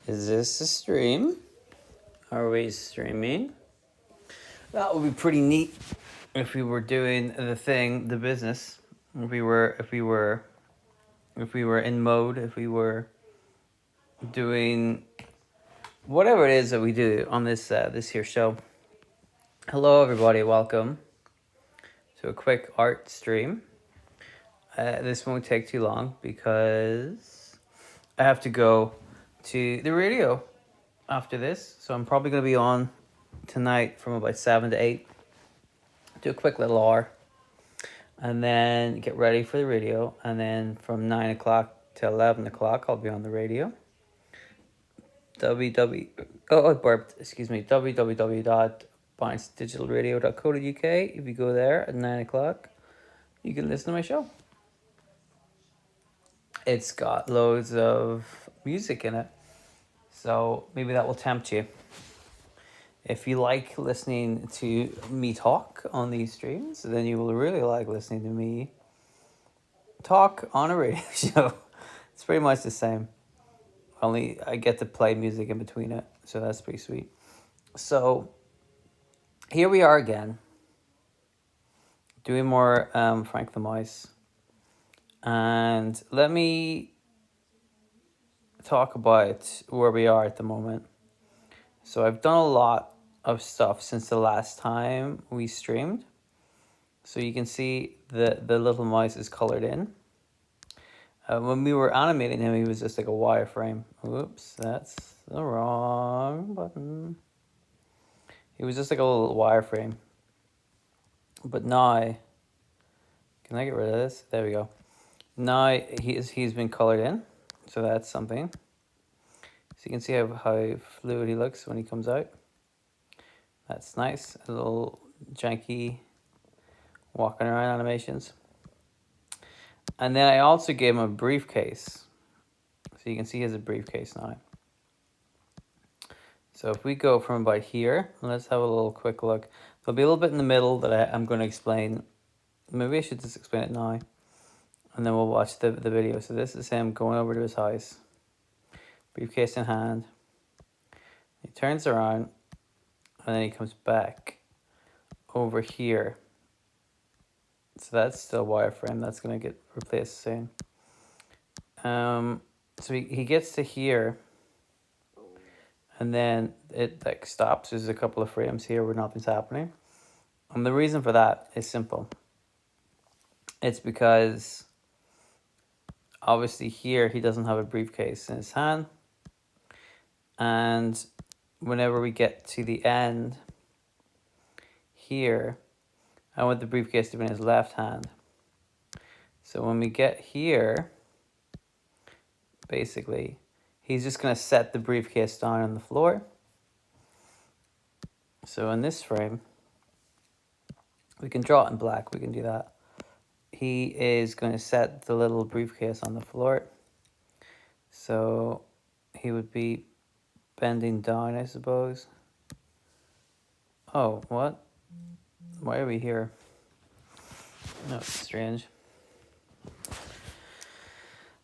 Is this a stream? Are we streaming? That would be pretty neat if we were doing the thing, the business. If we were in mode, if we were doing whatever it is that we do on this here show. Hello everybody, welcome to a quick art stream. This won't take too long because I have to go to the radio after this, so I'm probably going to be on tonight from about 7 to 8. Do a quick little hour and then get ready for the radio, and then from 9 o'clock to 11 o'clock I'll be on the radio. www.bindsdigitalradio.co.uk. If you go there at 9 o'clock you can listen to my show. It's got loads of music in it, so maybe that will tempt you. If you like listening to me talk on these streams, then you will really like listening to me talk on a radio show. It's pretty much the same, only I get to play music in between it, so that's pretty sweet. So here we are again, doing more Frank the Mice, and let me talk about where we are at the moment. So I've done a lot of stuff since the last time we streamed. So you can see the little mouse is colored in. When we were animating him, he was just like a wireframe. Oops, that's the wrong button. He was just like a little wireframe. But now, can I get rid of this? There we go. Now he's been colored in, so that's something. So you can see how fluid he looks when he comes out. That's nice. A little janky walking around animations. And then I also gave him a briefcase. So you can see he has a briefcase now. So if we go from about here, let's have a little quick look. There'll be a little bit in the middle that I'm going to explain. Maybe I should just explain it now. And then we'll watch the video. So this is him going over to his house. Briefcase in hand. He turns around. And then he comes back over here. So that's still wireframe. That's going to get replaced soon. So he gets to here. And then it like stops. There's a couple of frames here where nothing's happening. And the reason for that is simple. It's because obviously here he doesn't have a briefcase in his hand. And whenever we get to the end here, I want the briefcase to be in his left hand. So when we get here, basically, he's just going to set the briefcase down on the floor. So in this frame, we can draw it in black. We can do that. He is going to set the little briefcase on the floor. So he would be bending down, I suppose. Oh, what? Why are we here? No, it's strange.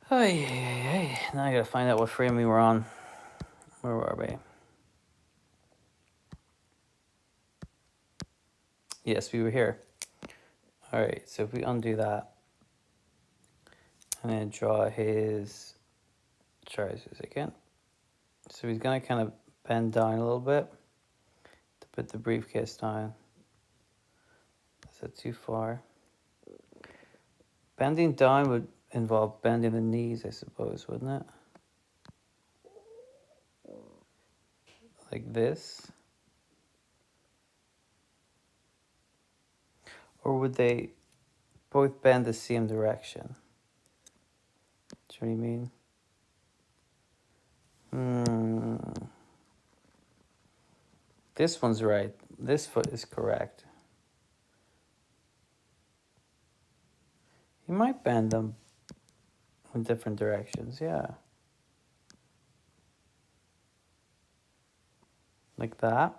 Hey. Now I gotta find out what frame we were on. Where were we? Yes, we were here. Alright, so if we undo that, I'm gonna draw his trousers again. So he's gonna kind of bend down a little bit to put the briefcase down. Is that too far? Bending down would involve bending the knees, I suppose, wouldn't it? Like this. Or would they both bend the same direction? Do you know what I mean? This one's right. This foot is correct. You might bend them in different directions, yeah. Like that.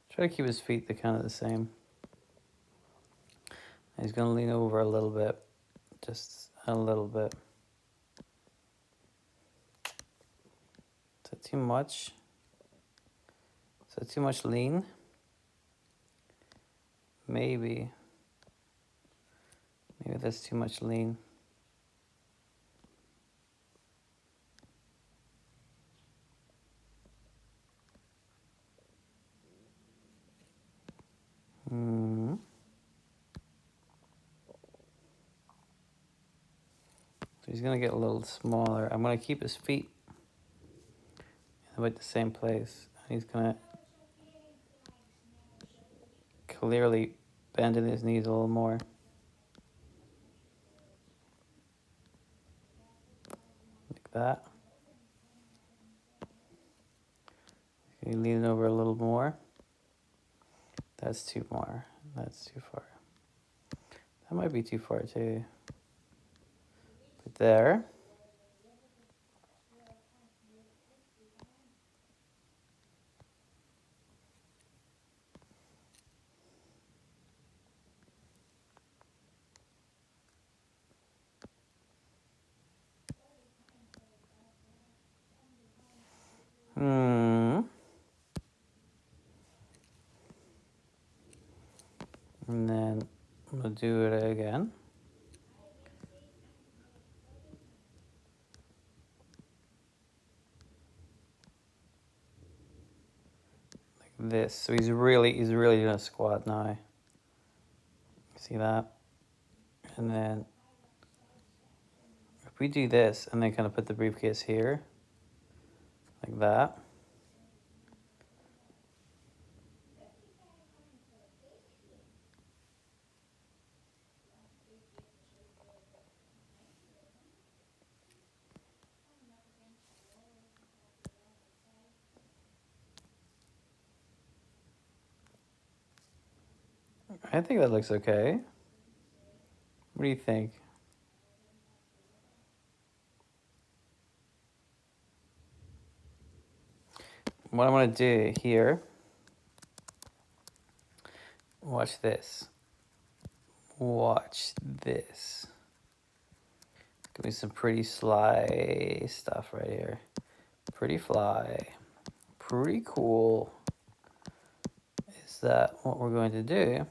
Try to keep his feet kind of the same. He's going to lean over a little bit. just a little bit. Is that too much? Is that too much lean? Maybe. Maybe that's too much lean. Hmm. So he's gonna get a little smaller. I'm gonna keep his feet in about the same place. He's gonna clearly bend in his knees a little more. Like that. Can you lean over a little more? That's too far. That's too far. That might be too far too. But there. Hmm. And then I'm gonna do it again. Like this. So he's really gonna squat now. See that? And then if we do this and then kind of put the briefcase here, like that. I think that looks okay. What do you think? What I'm gonna do here, watch this. Watch this. Give me some pretty sly stuff right here. Pretty fly. Pretty cool. Is that what we're going to do?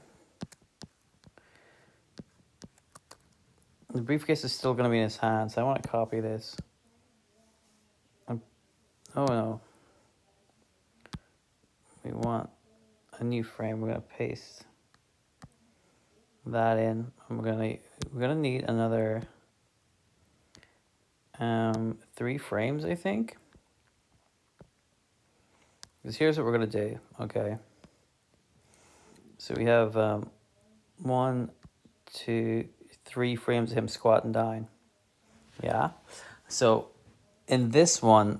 The briefcase is still going to be in his hand, so I want to copy this. Oh no. We want a new frame. We're going to paste that in. And we're gonna need another 3 frames, I think. Because here's what we're gonna do. Okay. So we have 1, 2, 3 frames of him squatting down. Yeah. So in this one,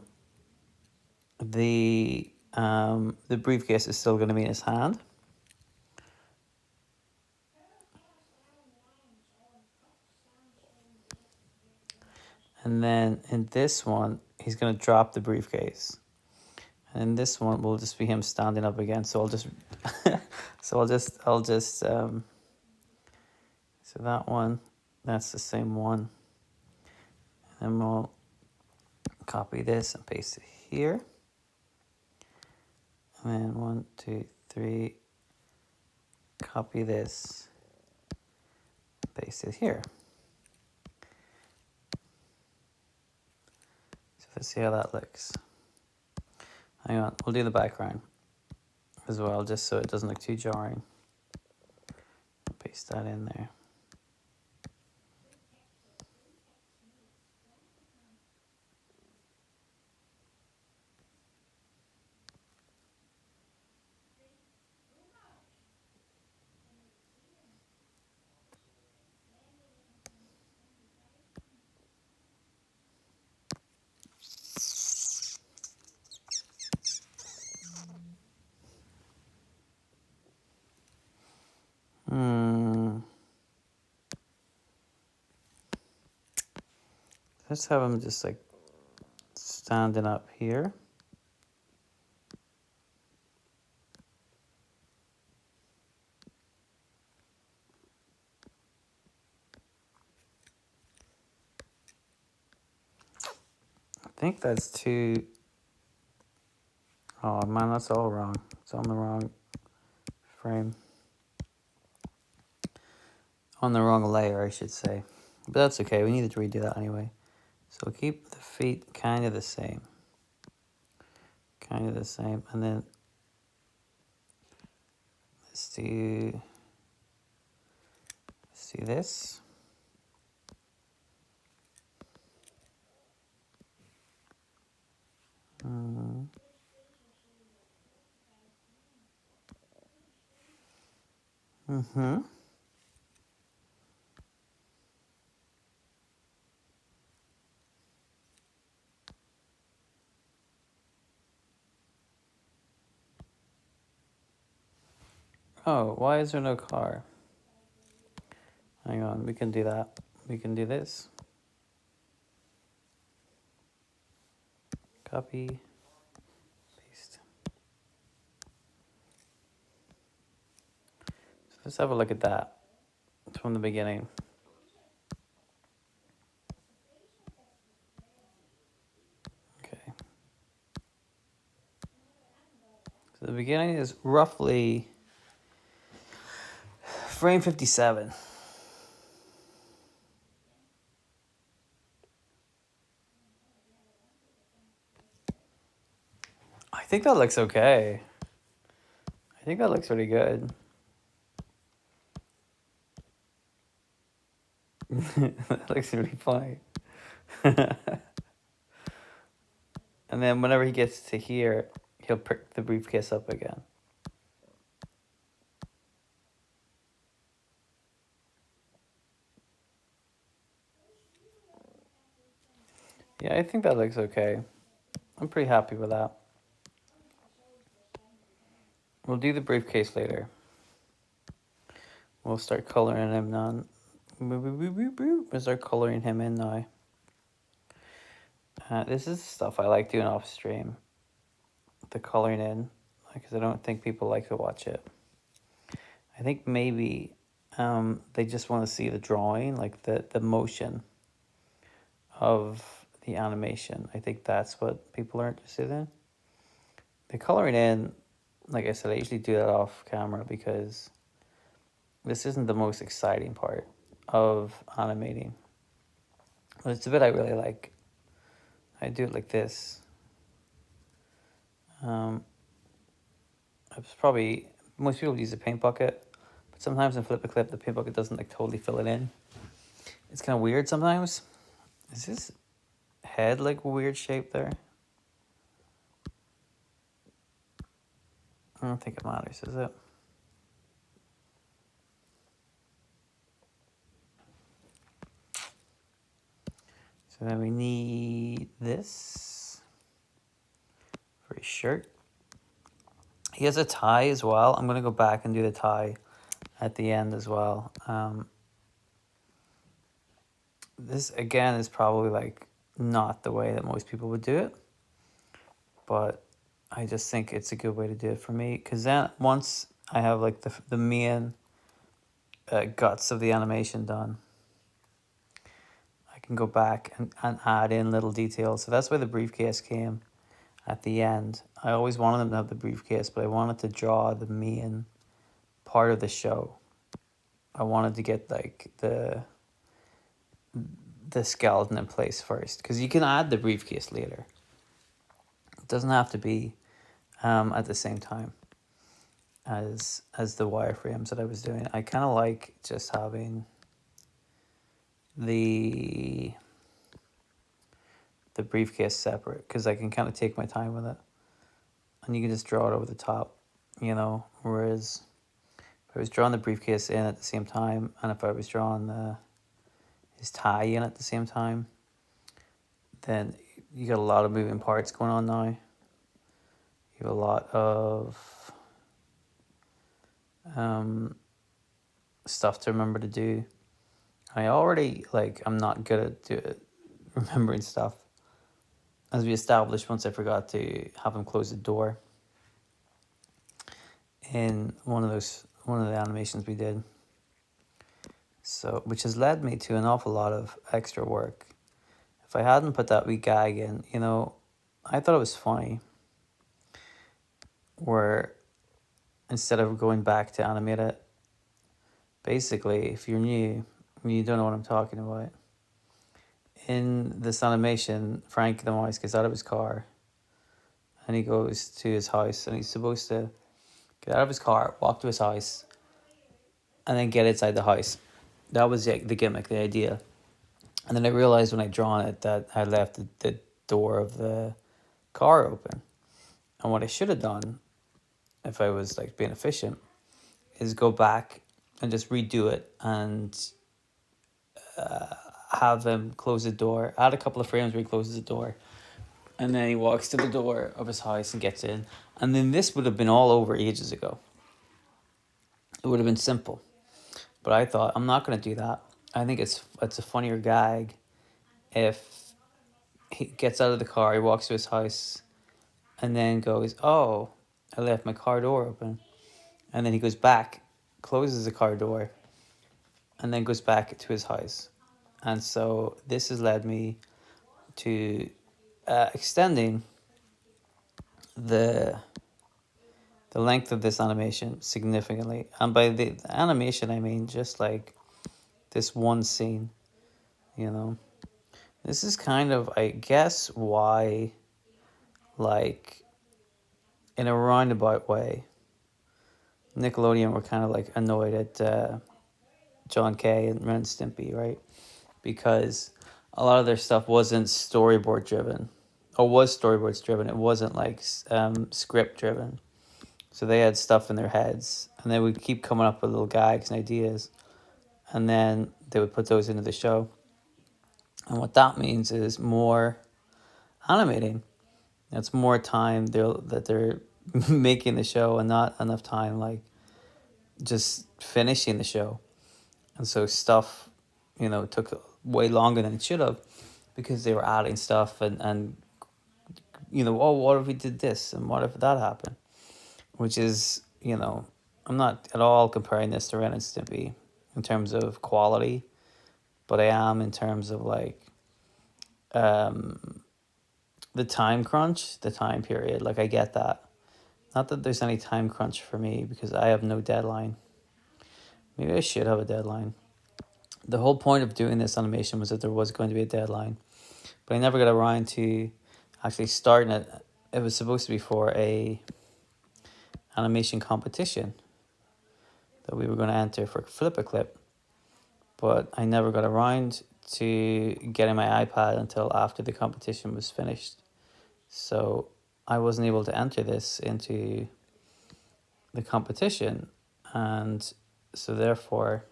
the briefcase is still going to be in his hand. And then in this one, he's going to drop the briefcase. And in this one will just be him standing up again. So I'll just, so that one, that's the same one. And we'll copy this and paste it here. And then 1, 2, 3, copy this, paste it here. So let's see how that looks. Hang on, we'll do the background as well, just so it doesn't look too jarring. Paste that in there. Let's have him just like standing up here. think that's too... Oh man, that's all wrong. It's on the wrong frame. On the wrong layer, I should say. But that's okay, we needed to redo that anyway. So keep the feet kind of the same. Kind of the same. And then let's do this. Mm-hmm. Oh, why is there no car? Hang on, we can do that. We can do this. Copy, paste. So let's have a look at that from the beginning. Okay. So the beginning is roughly frame 57. I think that looks okay. I think that looks pretty good. That looks really funny. And then whenever he gets to here, he'll pick the briefcase up again. Yeah, I think that looks okay. I'm pretty happy with that. We'll do the briefcase later. We'll start coloring him now. We'll start coloring him in now. This is stuff I like doing off stream. The coloring in, because I don't think people like to watch it. I think maybe they just want to see the drawing, like the motion of the animation. I think that's what people are interested in. The coloring in, like I said, I usually do that off camera because this isn't the most exciting part of animating. But it's a bit I really like. I do it like this. It's probably, most people use a paint bucket, but sometimes in Flip a Clip, the paint bucket doesn't like totally fill it in. It's kind of weird sometimes. Is this head like a weird shape there? I don't think it matters, is it? So then we need this for his shirt. He has a tie as well. I'm going to go back and do the tie at the end as well. This, again, is probably like not the way that most people would do it. But I just think it's a good way to do it for me. Because then once I have like the main guts of the animation done, I can go back and add in little details. So that's why the briefcase came at the end. I always wanted them to have the briefcase, but I wanted to draw the main part of the show. I wanted to get like the skeleton in place first, because you can add the briefcase later. It doesn't have to be at the same time as the wireframes that I was doing. I kind of like just having the briefcase separate, because I can kind of take my time with it, and you can just draw it over the top, you know. Whereas if I was drawing the briefcase in at the same time, and if I was drawing his tie in at the same time, then you got a lot of moving parts going on now. You have a lot of stuff to remember to do. I already, like, I'm not good at remembering stuff. As we established, once I forgot to have him close the door in one of the animations we did. So, which has led me to an awful lot of extra work. if I hadn't put that wee gag in, I thought it was funny where instead of going back to animate it, basically, if you're new, you don't know what I'm talking about. In this animation, Frank the Mouse gets out of his car and he goes to his house, and he's supposed to get out of his car, walk to his house, and then get inside the house. That was the gimmick, the idea. And then I realized when I drawn it that I left the door of the car open. And what I should have done, if I was like being efficient, is go back and just redo it and have him close the door, add a couple of frames where he closes the door, and then he walks to the door of his house and gets in. And then this would have been all over ages ago. It would have been simple. But I thought, I'm not going to do that. I think it's a funnier gag if he gets out of the car, he walks to his house, and then goes, oh, I left my car door open. And then he goes back, closes the car door, and then goes back to his house. And so this has led me to extending the length of this animation significantly. And by the animation, I mean just like this one scene, This is kind of, I guess, why, like, in a roundabout way, Nickelodeon were kind of like annoyed at John Kay and Ren and Stimpy, right? Because a lot of their stuff wasn't storyboard driven, or was storyboards driven. It wasn't like script driven. So they had stuff in their heads, and they would keep coming up with little gags and ideas, and then they would put those into the show. And what that means is more animating. It's more time that they're making the show, and not enough time like just finishing the show. And so stuff, took way longer than it should have, because they were adding stuff and oh, what if we did this, and what if that happened? Which is, I'm not at all comparing this to Ren and Stimpy in terms of quality, but I am in terms of like the time crunch, the time period. Like, I get that. Not that there's any time crunch for me, because I have no deadline. Maybe I should have a deadline. The whole point of doing this animation was that there was going to be a deadline, but I never got around to actually starting it. It was supposed to be for a animation competition that we were going to enter for Flip-A-Clip, but I never got around to getting my iPad until after the competition was finished. So I wasn't able to enter this into the competition, and so therefore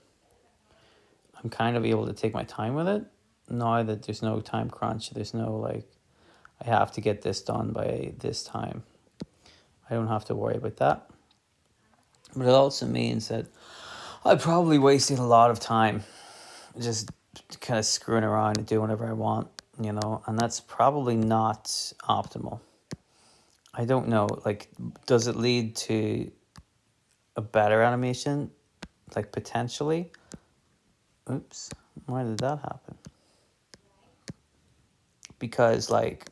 I'm kind of able to take my time with it now that there's no time crunch. There's no like, I have to get this done by this time. I don't have to worry about that. But it also means that I probably wasted a lot of time just kind of screwing around and doing whatever I want, and that's probably not optimal. I don't know, like, does it lead to a better animation? Like, potentially? Oops, why did that happen? Because like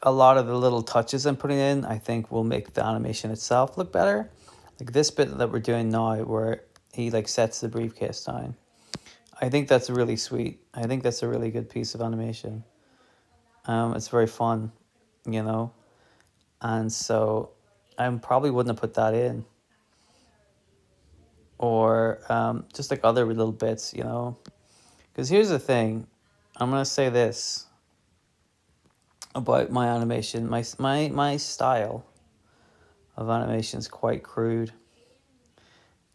a lot of the little touches I'm putting in, I think will make the animation itself look better. Like this bit that we're doing now where he like sets the briefcase down. I think that's really sweet. I think that's a really good piece of animation. It's very fun, and so I probably wouldn't have put that in. Or just like other little bits, because here's the thing. I'm going to say this about my animation. My style of animation is quite crude.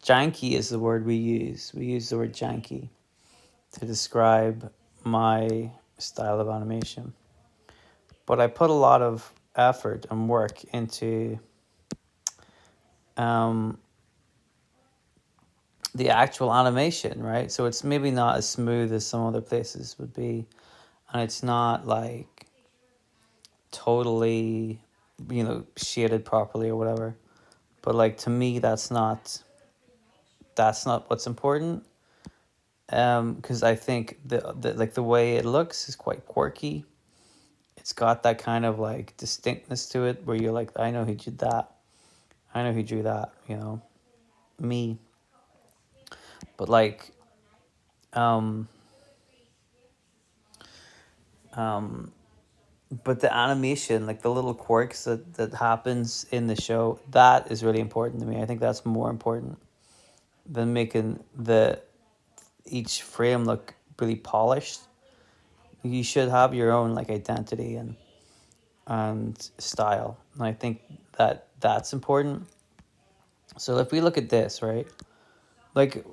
Janky is the word we use. We use the word janky to describe my style of animation. But I put a lot of effort and work into the actual animation, right? So it's maybe not as smooth as some other places would be, and it's not like totally, shaded properly or whatever. But like, to me, that's not what's important. Because I think the like the way it looks is quite quirky. It's got that kind of like distinctness to it where you're like, I know who did that. I know who drew that, me. But like, um, um, but the animation, like the little quirks that happens in the show, that is really important to me. I think that's more important than making the each frame look really polished. You should have your own like identity and style. And I think that's important. So if we look at this, right? Like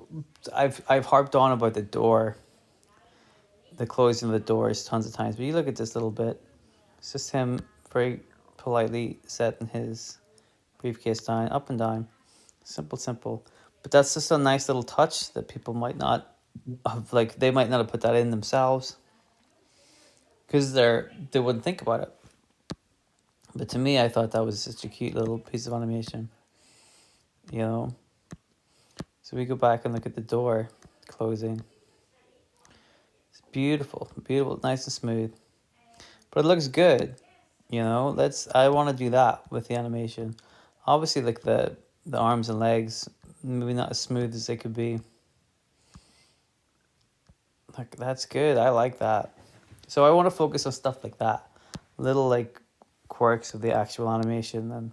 I've harped on about the door, the closing of the doors tons of times, but you look at this little bit, it's just him very politely setting his briefcase down, up and down. Simple, simple. But that's just a nice little touch that people might not have, like, they might not have put that in themselves because they wouldn't think about it. But to me, I thought that was such a cute little piece of animation, you know? So we go back and look at the door closing. It's beautiful, beautiful, nice and smooth. But it looks good, I want to do that with the animation. Obviously, like the arms and legs, maybe not as smooth as they could be. Like, that's good. I like that. So I want to focus on stuff like that. Little like quirks of the actual animation and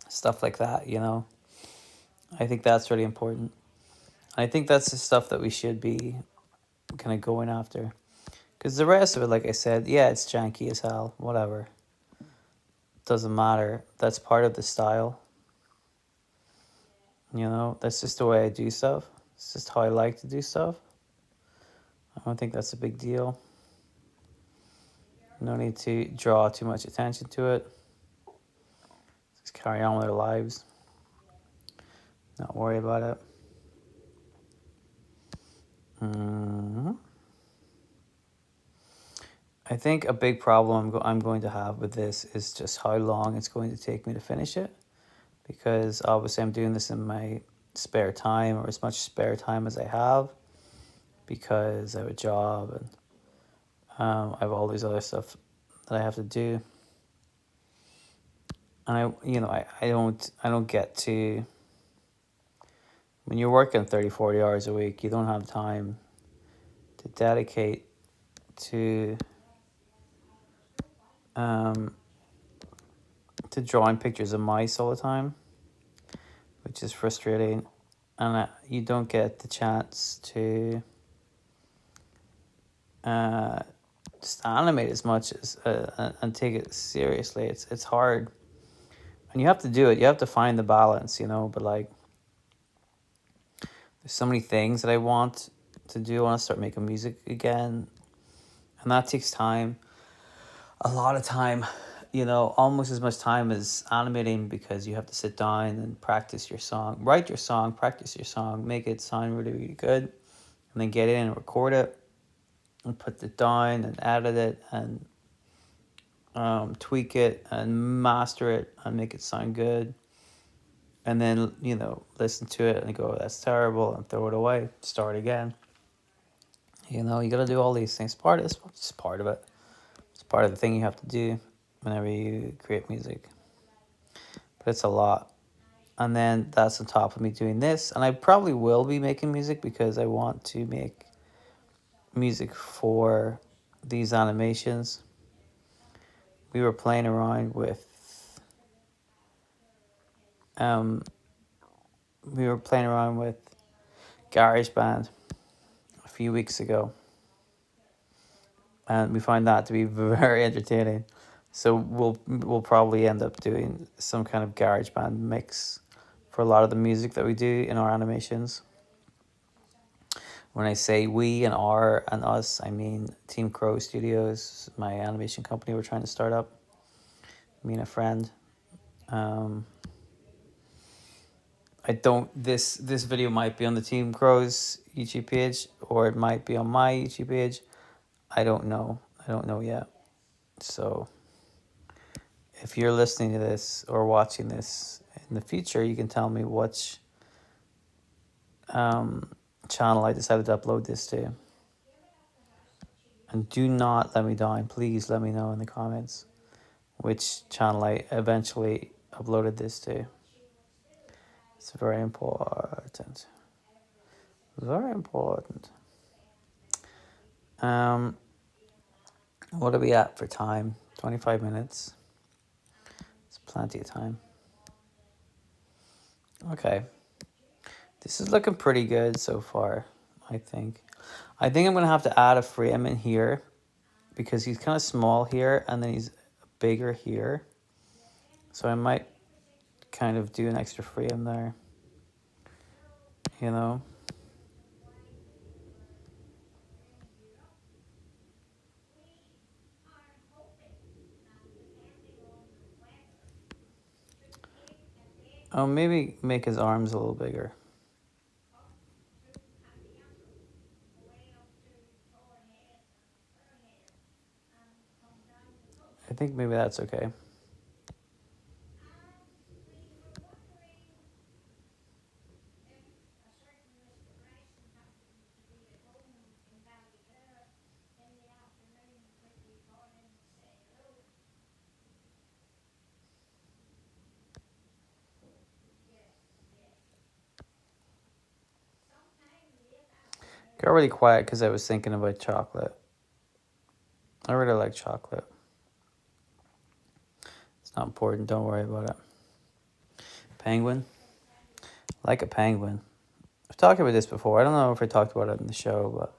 stuff like that. I think that's really important. I think that's the stuff that we should be kind of going after. Because the rest of it, like I said, yeah, it's janky as hell. Whatever. Doesn't matter. That's part of the style. That's just the way I do stuff. It's just how I like to do stuff. I don't think that's a big deal. No need to draw too much attention to it. Just carry on with their lives. Not worry about it. I think a big problem I'm going to have with this is just how long it's going to take me to finish it. Because obviously I'm doing this in my spare time, or as much spare time as I have, because I have a job and I have all these other stuff that I have to do. And I don't get to, when you're working 30, 40 hours a week, you don't have time to dedicate to drawing pictures of mice all the time, which is frustrating. And you don't get the chance to just animate as much as and take it seriously. It's hard, and you have to do it. You have to find the balance, But like, there's so many things that I want to do. I want to start making music again, and that takes time. A lot of time, almost as much time as animating, because you have to sit down and practice your song, write your song, practice your song, make it sound really, really good, and then get in and record it and put it down and edit it and tweak it and master it and make it sound good. And then, listen to it and go, that's terrible, and throw it away, start again. You got to do all these things. It's part of it. It's part of the thing you have to do whenever you create music. But it's a lot. And then that's on top of me doing this. And I probably will be making music because I want to make music for these animations. We were playing around with GarageBand a few weeks ago, and we find that to be very entertaining. So we'll probably end up doing some kind of GarageBand mix for a lot of the music that we do in our animations. When I say we and our and us, I mean Team Crow Studios, my animation company we're trying to start up. Me and a friend. This video might be on the Team Crow's YouTube page, or it might be on my YouTube page. I don't know yet. So if you're listening to this or watching this in the future, you can tell me which channel I decided to upload this to. And do not let me down. Please let me know in the comments which channel I eventually uploaded this to. It's very important. Very important. What are we at for time? 25 minutes. It's plenty of time. Okay. This is looking pretty good so far, I think. I think I'm going to have to add a frame in here because he's kind of small here and then he's bigger here. So I might kind of do an extra frame there, you know. Oh, maybe make his arms a little bigger. I think maybe that's okay. Got really quiet because I was thinking about chocolate. I really like chocolate. It's not important. Don't worry about it. Penguin. Like a penguin. I've talked about this before. I don't know if I talked about it in the show, but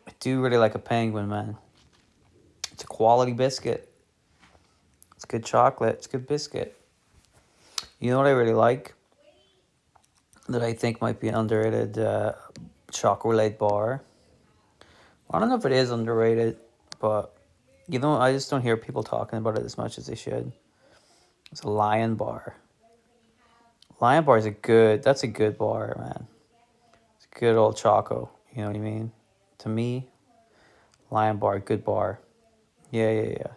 I do really like a penguin, man. It's a quality biscuit. It's good chocolate. It's good biscuit. You know what I really like? That I think might be an underrated chocolate bar. I don't know if it is underrated, but you know, I just don't hear people talking about it as much as they should. It's a Lion Bar. Lion Bar is that's a good bar, man. It's a good old choco, you know what I mean? To me, Lion Bar, good bar. Yeah.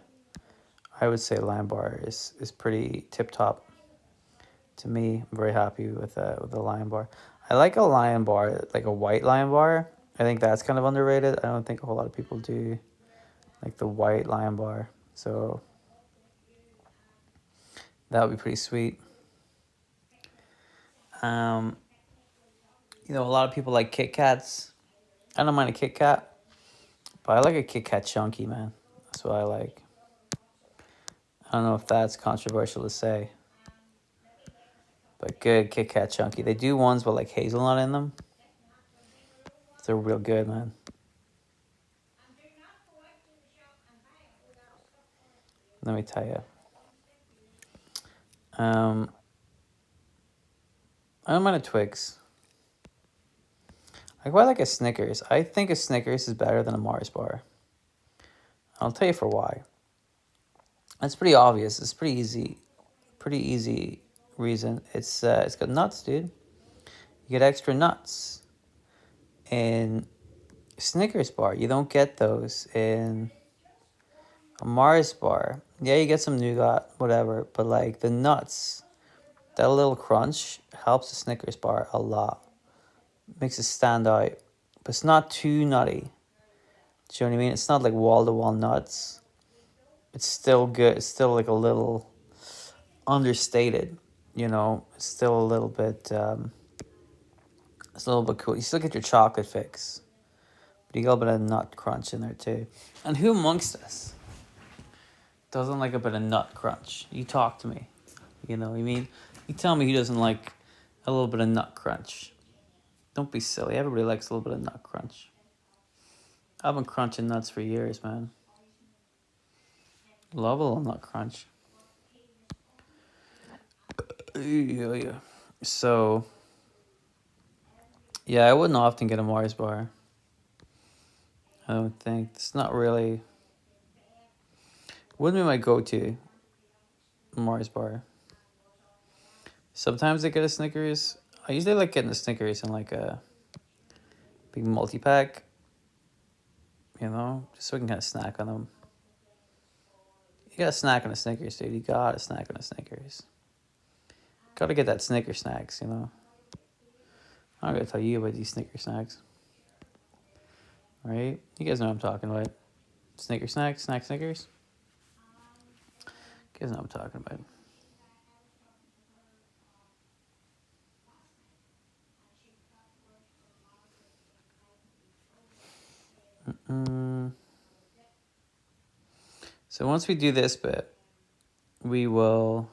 I would say Lion Bar is pretty tip top. To me, I'm very happy with the Lion Bar. I like a Lion Bar, like a white Lion Bar. I think that's kind of underrated. I don't think a whole lot of people do like the white Lion Bar. So that would be pretty sweet. You know, a lot of people like Kit Kats. I don't mind a Kit Kat, but I like a Kit Kat chunky, man. That's what I like. I don't know if that's controversial to say, but good Kit Kat chunky. They do ones with like hazelnut in them. They're real good, man. Let me tell you. I don't mind a Twix. I quite like a Snickers. I think a Snickers is better than a Mars bar. I'll tell you for why. It's pretty obvious. It's pretty easy. Pretty easy reason. It's got nuts, dude. You get extra nuts in Snickers bar. You don't get those in a Mars bar. Yeah, you get some nougat, whatever, but like the nuts, that little crunch helps the Snickers bar a lot. Makes it stand out, but it's not too nutty. Do you know what I mean? It's not like wall-to-wall nuts. It's still good. It's still like a little understated, you know. It's still a little bit it's a little bit cool. You still get your chocolate fix, but you got a bit of nut crunch in there too. And who amongst us doesn't like a bit of nut crunch? You talk to me. You know what I mean? You tell me who doesn't like a little bit of nut crunch. Don't be silly. Everybody likes a little bit of nut crunch. I've been crunching nuts for years, man. Love a little nut crunch. Yeah. So, yeah, I wouldn't often get a Mars bar. I don't think. It's not really... Wouldn't be my go-to Mars bar. Sometimes I get a Snickers. I usually like getting the Snickers in like a big multi-pack. You know? Just so I can kind of snack on them. You gotta snack on a Snickers, dude. You gotta snack on a Snickers. Gotta get that Snicker snacks, you know? I'm not gonna tell you about these Snicker snacks, right? You guys know what I'm talking about. Snicker snacks, Snickers. You guys know what I'm talking about. Mm. So once we do this bit, we will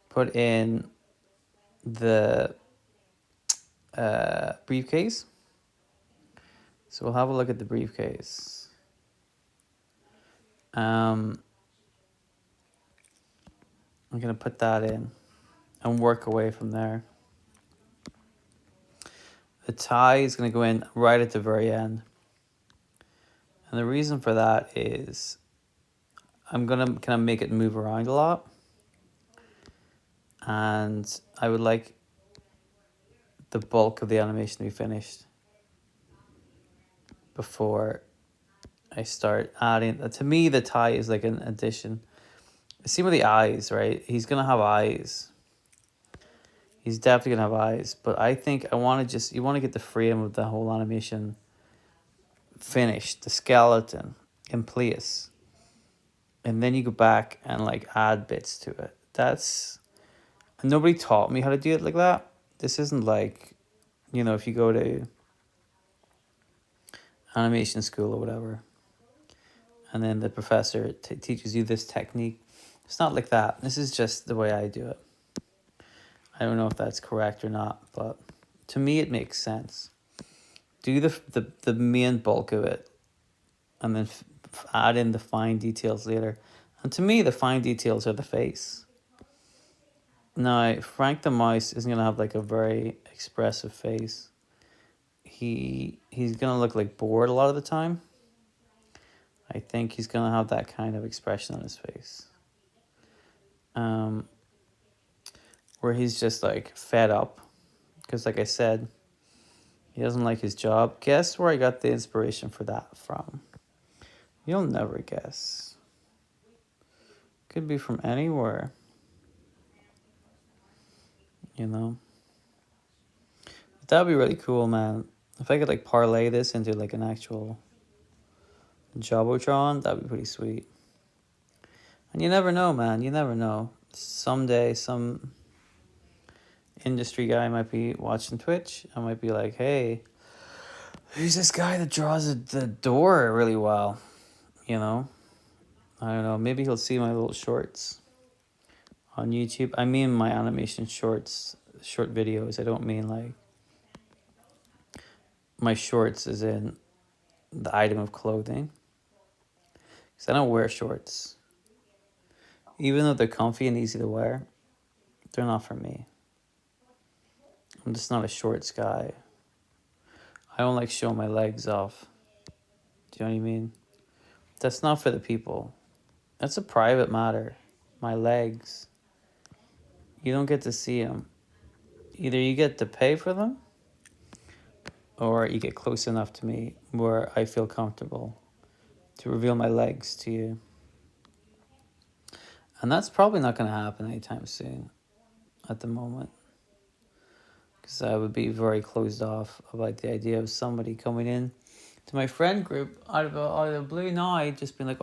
put in the briefcase. So we'll have a look at the briefcase. I'm gonna put that in and work away from there. The tie is gonna go in right at the very end. And the reason for that is I'm gonna kind of make it move around a lot. And I would like the bulk of the animation to be finished before I start adding. To me, the tie is like an addition. See with the eyes, right? He's gonna have eyes. He's definitely gonna have eyes. But I think you want to get the frame of the whole animation finished, the skeleton in place. And then you go back and like add bits to it. Nobody taught me how to do it like that. This isn't like, if you go to animation school or whatever, and then the professor teaches you this technique. It's not like that. This is just the way I do it. I don't know if that's correct or not, but to me it makes sense. Do the main bulk of it, and then add in the fine details later. And to me, the fine details are the face. Now, Frank the Mouse isn't gonna have like a very expressive face. He's gonna look like bored a lot of the time. I think he's gonna have that kind of expression on his face. Where he's just like fed up, because like I said, he doesn't like his job. Guess where I got the inspiration for that from? You'll never guess. Could be from anywhere. But that'd be really cool, man. If I could like parlay this into like an actual Jobotron, that'd be pretty sweet. And you never know, man. You never know. Someday, some industry guy might be watching Twitch. I might be like, hey, who's this guy that draws the door really well? I don't know. Maybe he'll see my little shorts on YouTube. I mean my animation short videos. I don't mean like my shorts as in the item of clothing. Because I don't wear shorts. Even though they're comfy and easy to wear, they're not for me. I'm just not a shorts guy. I don't like showing my legs off. Do you know what I mean? That's not for the people. That's a private matter. My legs. You don't get to see them. Either you get to pay for them, or you get close enough to me where I feel comfortable to reveal my legs to you. And that's probably not going to happen anytime soon at the moment. Because I would be very closed off about the idea of somebody coming in to my friend group out of the blue night, just being like,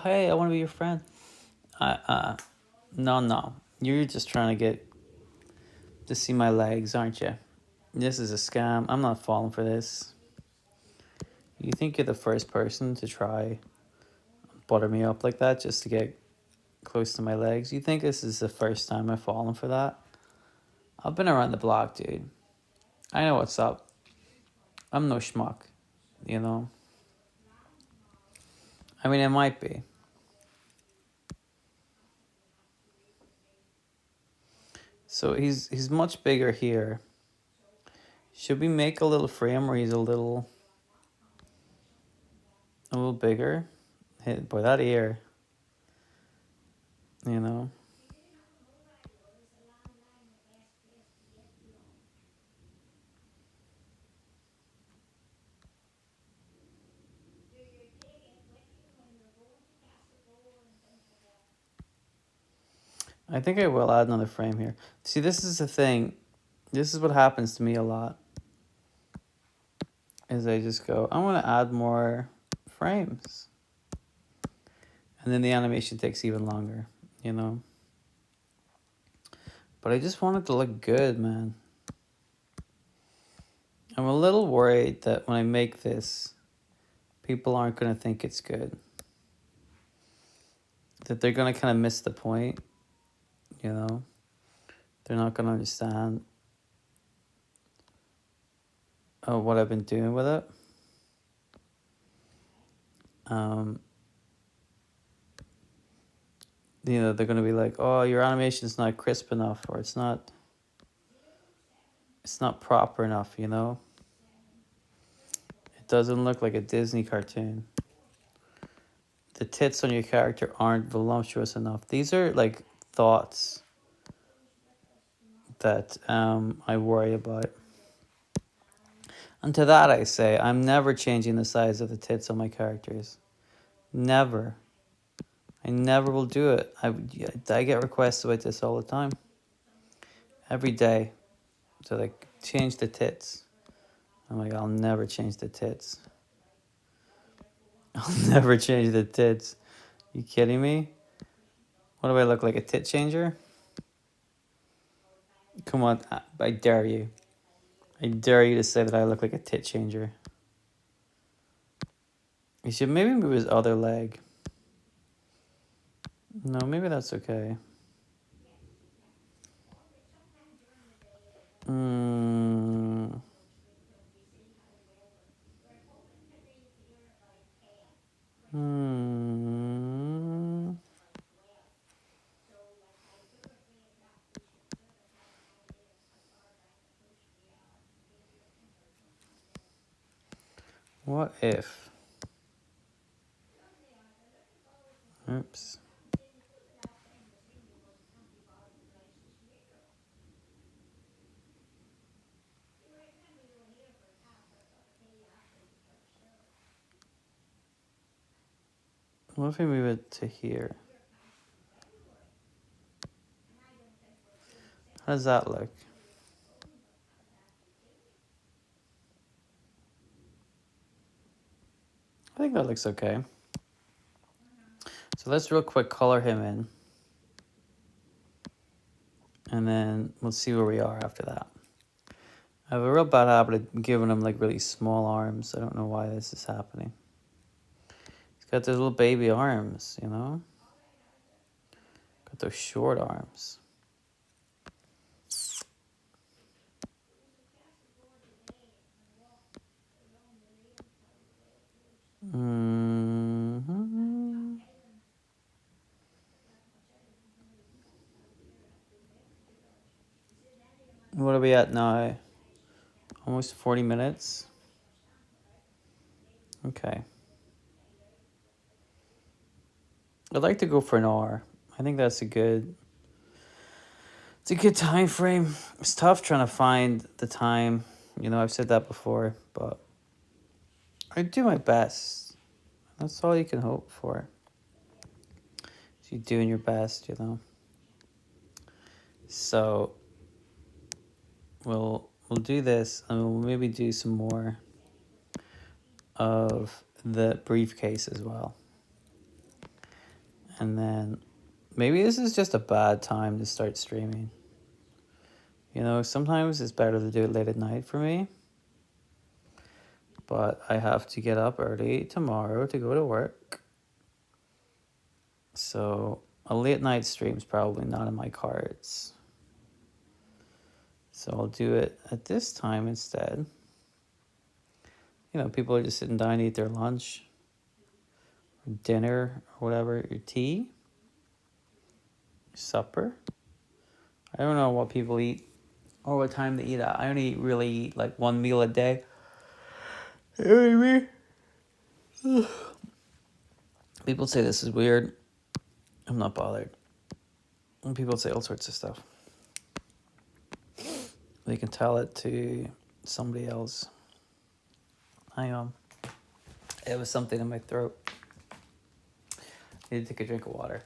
hey, I want to be your friend. No. You're just trying to get to see my legs, aren't you? This is a scam. I'm not falling for this. You think you're the first person to try butter me up like that just to get close to my legs? You think this is the first time I've fallen for that? I've been around the block, dude. I know what's up. I'm no schmuck, I mean, it might be. So he's much bigger here. Should we make a little frame where he's a little bigger? Hey, boy, that ear. I think I will add another frame here. See, this is the thing. This is what happens to me a lot. Is I just go, I want to add more frames. And then the animation takes even longer, you know? But I just want it to look good, man. I'm a little worried that when I make this, people aren't going to think it's good. That they're going to kind of miss the point, you know? They're not going to understand what I've been doing with it. You know, they're going to be like, oh, your animation's not crisp enough, or it's not proper enough, you know? It doesn't look like a Disney cartoon. The tits on your character aren't voluptuous enough. These are like thoughts that I worry about. And to that I say, I'm never changing the size of the tits on my characters. Never. I never will do it. I get requests about this all the time. Every day. So like, change the tits. I'm like, I'll never change the tits. I'll never change the tits. You kidding me? What do I look like, a tit changer? Come on, I dare you. I dare you to say that I look like a tit changer. You should maybe move his other leg. No, maybe that's okay. What if? Oops. What if we move it to here? How does that look? I think that looks okay. So let's real quick color him in. And then we'll see where we are after that. I have a real bad habit of giving him like really small arms. I don't know why this is happening. He's got those little baby arms, you know? Got those short arms. What are we at now? Almost 40 minutes. Okay. I'd like to go for an hour. I think that's it's a good time frame. It's tough trying to find the time. You know, I've said that before, but I do my best. That's all you can hope for. Is you doing your best, you know. So we'll do this, and we'll maybe do some more of the briefcase as well. And then maybe this is just a bad time to start streaming. You know, sometimes it's better to do it late at night for me. But I have to get up early tomorrow to go to work. So a late night stream is probably not in my cards. So I'll do it at this time instead. You know, people are just sitting down to eat their lunch, or dinner, or whatever, your tea, your supper. I don't know what people eat or what time they eat at. I only really eat like one meal a day. You know what I mean? People say this is weird. I'm not bothered. And people say all sorts of stuff. They can tell it to somebody else. Hang on. It was something in my throat. I need to take a drink of water.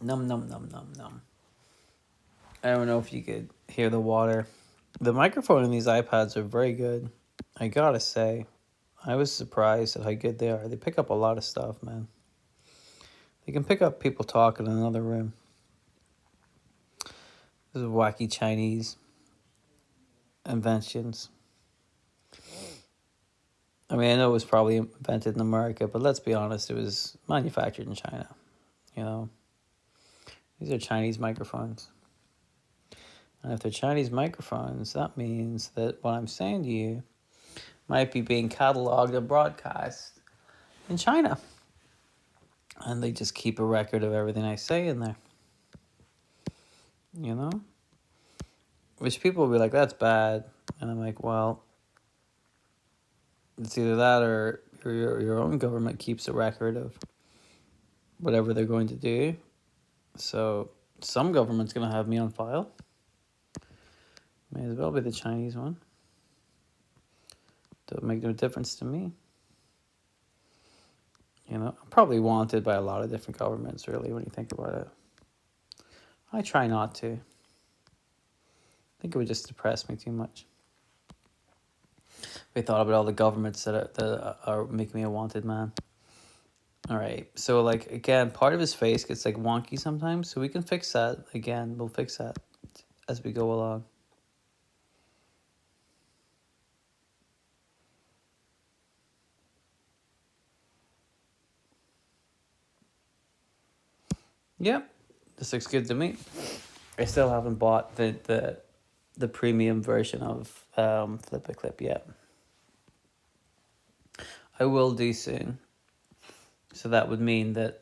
Num num num num num. I don't know if you could hear the water. The microphone in these iPads are very good. I gotta say, I was surprised at how good they are. They pick up a lot of stuff, man. They can pick up people talking in another room. This is wacky Chinese inventions. I mean, I know it was probably invented in America, but let's be honest, it was manufactured in China. You know, these are Chinese microphones. And if they're Chinese microphones, that means that what I'm saying to you might be being cataloged and broadcast in China. And they just keep a record of everything I say in there. You know? Which people will be like, that's bad. And I'm like, well, it's either that or your own government keeps a record of whatever they're going to do. So some government's going to have me on file. May as well be the Chinese one. Don't make no difference to me. You know, I'm probably wanted by a lot of different governments, really, when you think about it. I try not to. I think it would just depress me too much. We thought about all the governments that are making me a wanted man. All right, so like again, part of his face gets like wonky sometimes, so we can fix that. Again, we'll fix that as we go along. Yep, this looks good to me. I still haven't bought the premium version of Flip-A-Clip yet. I will do soon. So that would mean that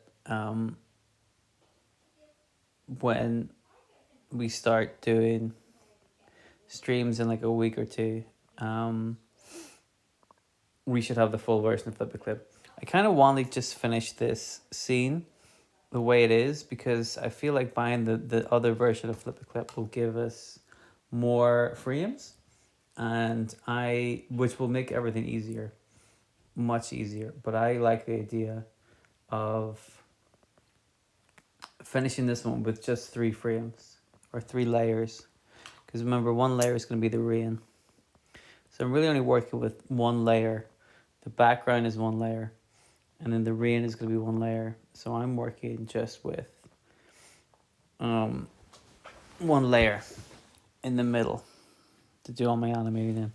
when we start doing streams in like a week or two, we should have the full version of Flip-A-Clip. I kind of want to just finish this scene the way it is because I feel like buying the other version of Flip-A-Clip will give us more frames, and which will make everything easier, much easier. But I like the idea of finishing this one with just 3 frames or 3 layers, because remember, one layer is going to be the rain. So I'm really only working with one layer. The background is one layer, and then the rain is going to be one layer. So I'm working just with one layer in the middle to do all my animating in.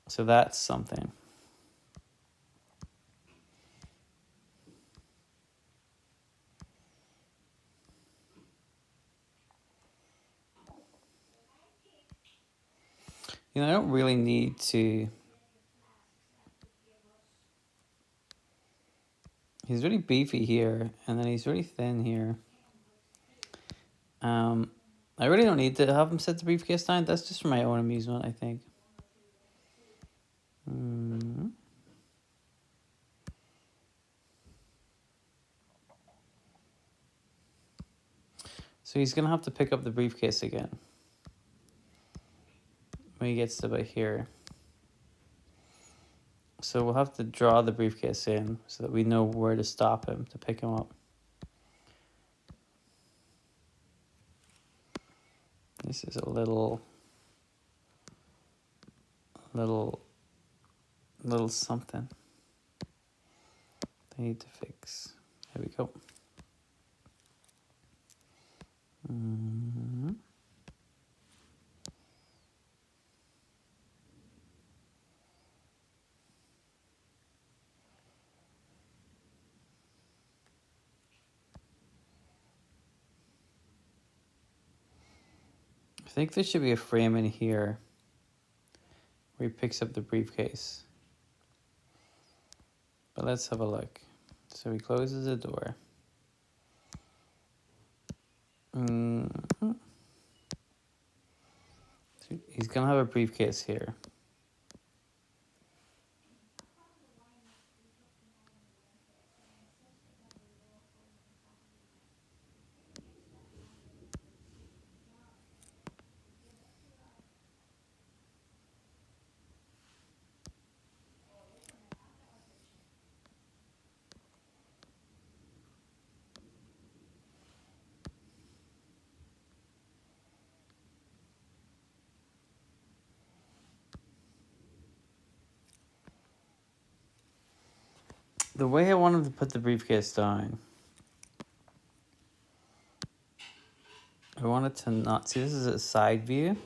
So that's something. You know, I don't really need to. He's really beefy here, and then he's really thin here. I really don't need to have him set the briefcase down. That's just for my own amusement, I think. So he's gonna have to pick up the briefcase again when he gets to about here. So we'll have to draw the briefcase in so that we know where to stop him to pick him up. This is a little something I need to fix. There we go. I think there should be a frame in here where he picks up the briefcase. But let's have a look. So he closes the door. So he's gonna have a briefcase here. the way I wanted to put the briefcase down, I wanted to not see, this is a side view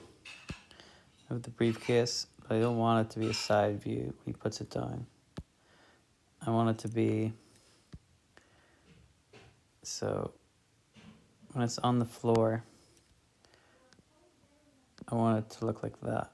of the briefcase, but I don't want it to be a side view when he puts it down. I want it to be, so when it's on the floor, I want it to look like that.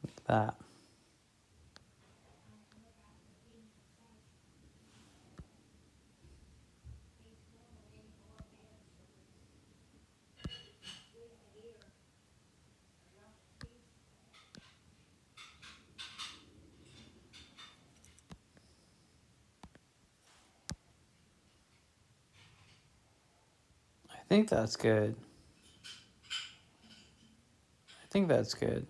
Like that. I think that's good. I think that's good.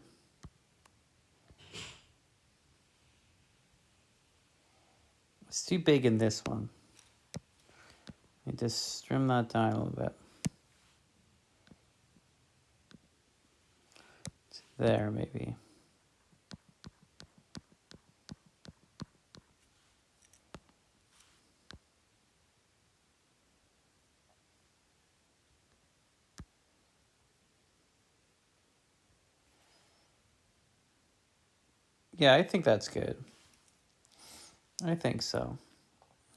It's too big in this one. You just trim that down a little bit. There, maybe. Yeah, I think that's good. I think so.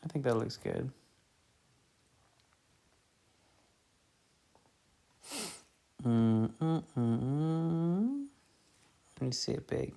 I think that looks good. Let me see it big.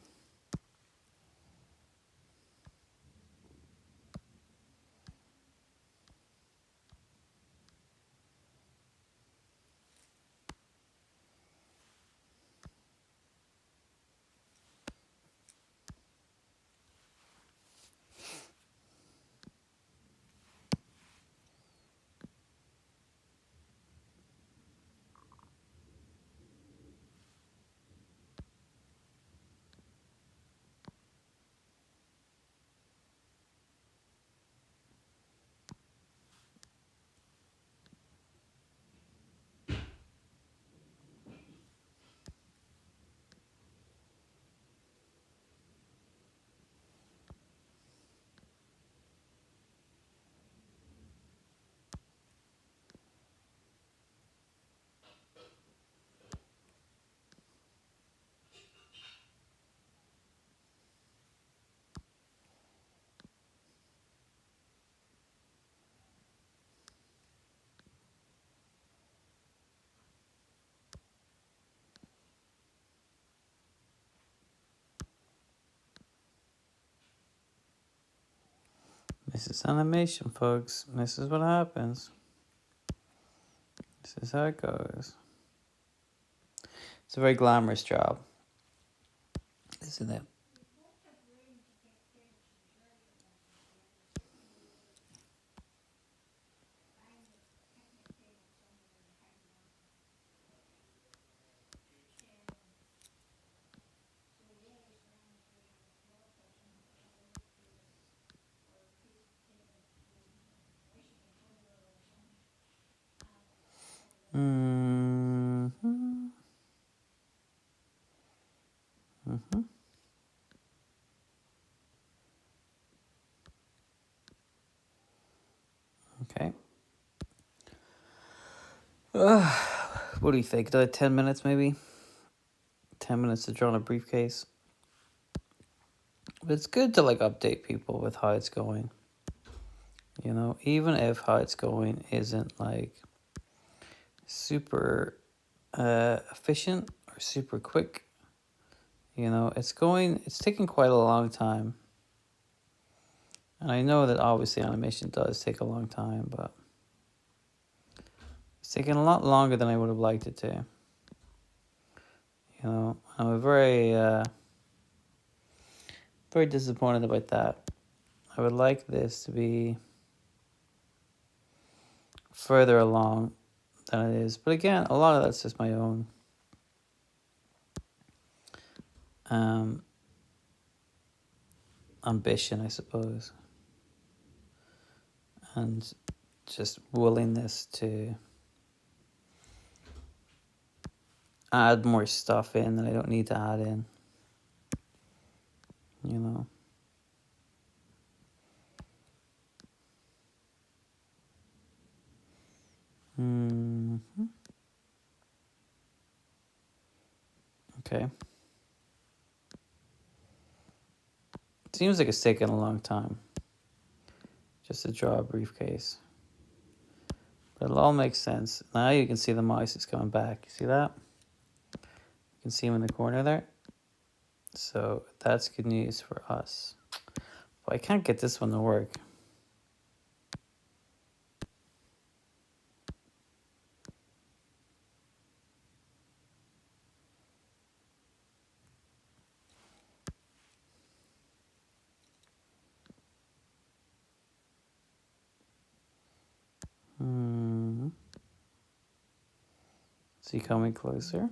This is animation, folks. This is what happens. This is how it goes. It's a very glamorous job, isn't it? Okay. What do you think? 10 minutes maybe? 10 minutes to draw on a briefcase. But it's good to like update people with how it's going. You know, even if how it's going isn't like super efficient or super quick. You know, it's taking quite a long time. And I know that obviously animation does take a long time, but it's taking a lot longer than I would have liked it to. You know, I'm very disappointed about that. I would like this to be further along than it is. But again, a lot of that's just my own ambition, I suppose. and just willingness to add more stuff in that I don't need to add in, you know. Okay. Seems like it's taken a long time just to draw a briefcase. But it all makes sense. Now you can see the mice is coming back. You see that? You can see him in the corner there. So that's good news for us. But I can't get this one to work. Is he coming closer?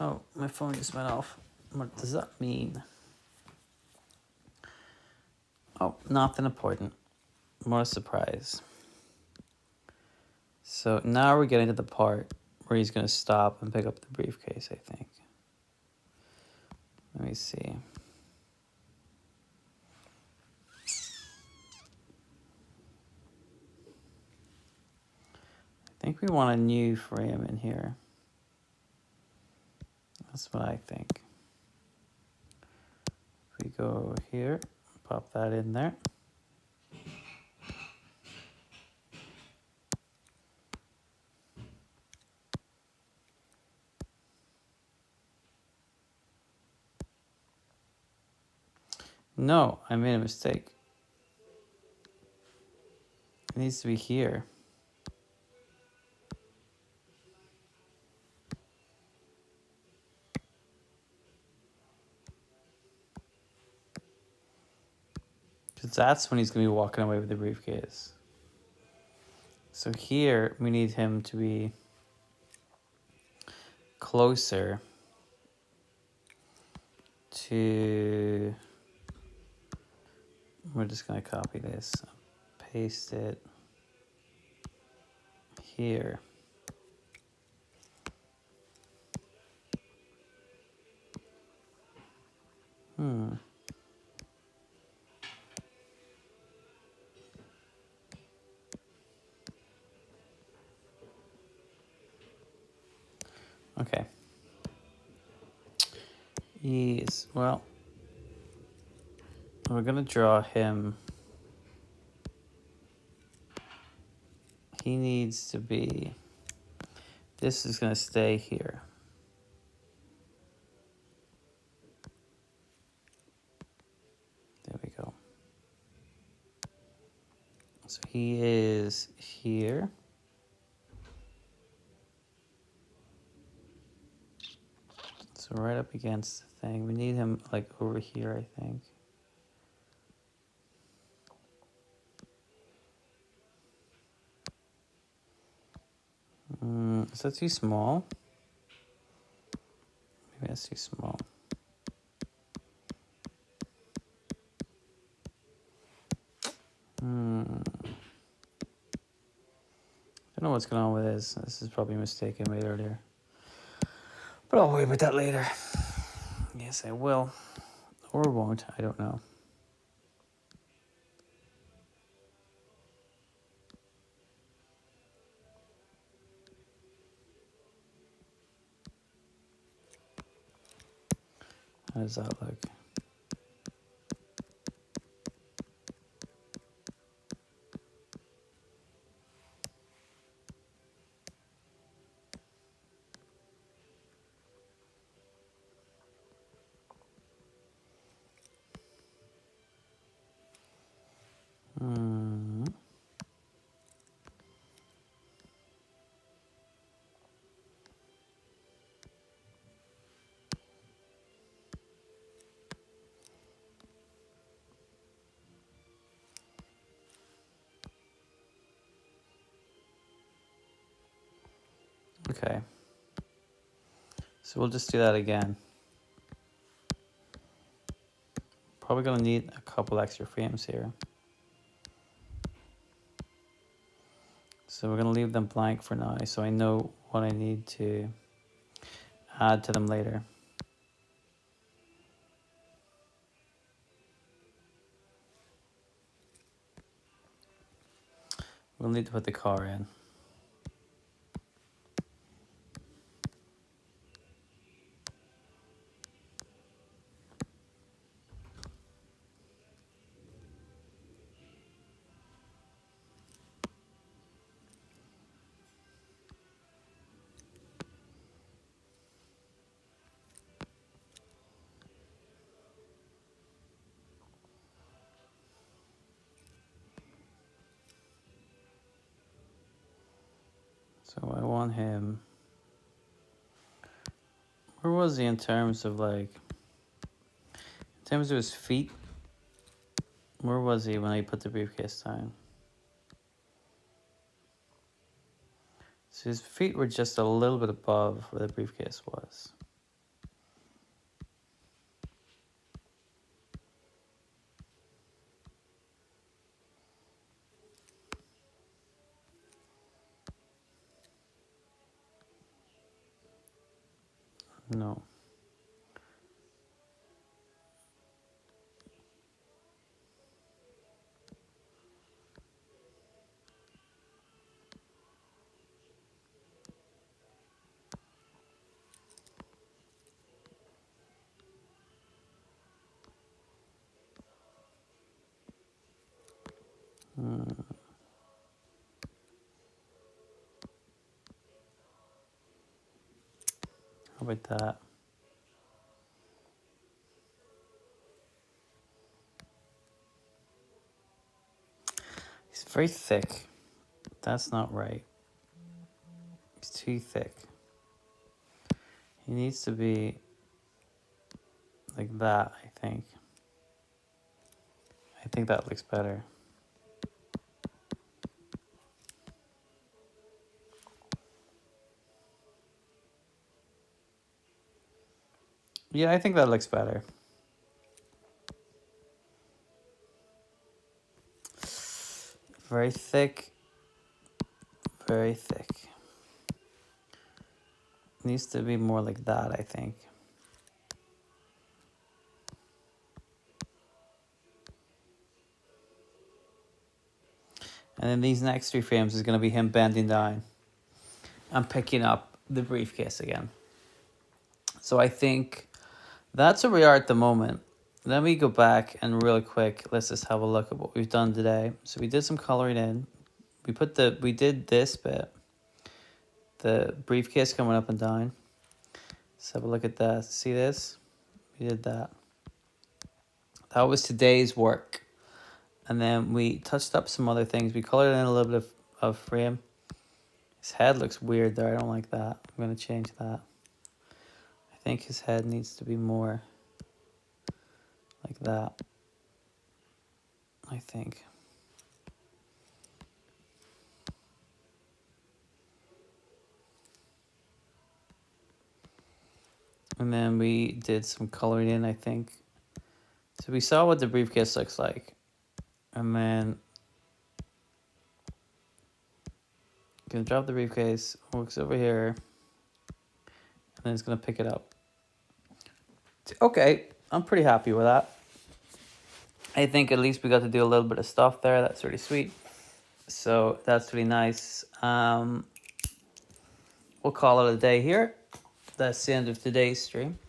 Oh, my phone just went off. What does that mean? Oh, nothing important. More surprise. So now we're getting to the part where he's going to stop and pick up the briefcase, I think. Let me see. I think we want a new frame in here. That's what I think. If we go here, pop that in there. No, I made a mistake. It needs to be here. Because that's when he's going to be walking away with the briefcase. So here, we need him to be closer to... We're just going to copy this, paste it here. Okay. Yes, well, we're going to draw him. He needs to be... This is going to stay here. There we go. So he is here. So right up against the thing. We need him like over here, I think. Is that too small? Maybe that's too small. I don't know what's going on with this. This is probably a mistake I made earlier. But I'll worry about that later. Yes, I will. Or won't. I don't know. How does that look? Okay. So we'll just do that again. Probably going to need a couple extra frames here. So we're going to leave them blank for now, so I know what I need to add to them later. We'll need to put the car in. So I want him. Where was he in terms of like, in terms of his feet? Where was he when I put the briefcase down? So his feet were just a little bit above where the briefcase was. No. How about that? He's very thick. That's not right. He's too thick. He needs to be like that, I think. I think that looks better. Yeah, I think that looks better. Very thick. Very thick. Needs to be more like that, I think. And then these next 3 frames is going to be him bending down and picking up the briefcase again. So I think that's where we are at the moment. Let me go back and really quick, let's just have a look at what we've done today. So we did some coloring in. We did this bit. The briefcase coming up and down. Let's have a look at that. See this? We did that. That was today's work. And then we touched up some other things. We colored in a little bit of frame. His head looks weird there. I don't like that. I'm going to change that. I think his head needs to be more like that. I think. And then we did some coloring in, I think. So we saw what the briefcase looks like. And then gonna drop the briefcase, works over here, and then it's gonna pick it up. Okay, I'm pretty happy with that. I think at least we got to do a little bit of stuff there. That's really sweet. So that's really nice. We'll call it a day here. That's the end of today's stream.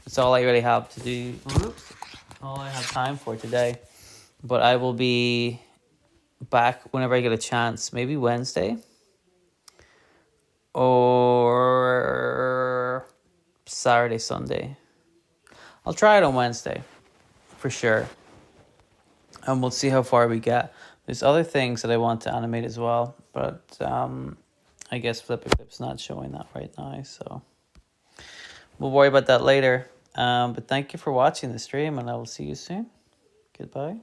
That's all I really have to do. Oops. All I have time for today. But I will be back whenever I get a chance. Maybe Wednesday. Or Saturday, Sunday. I'll try it on Wednesday. For sure. And we'll see how far we get. There's other things that I want to animate as well. But I guess FlipaClip's not showing that right now. So we'll worry about that later. But thank you for watching the stream. And I will see you soon. Goodbye.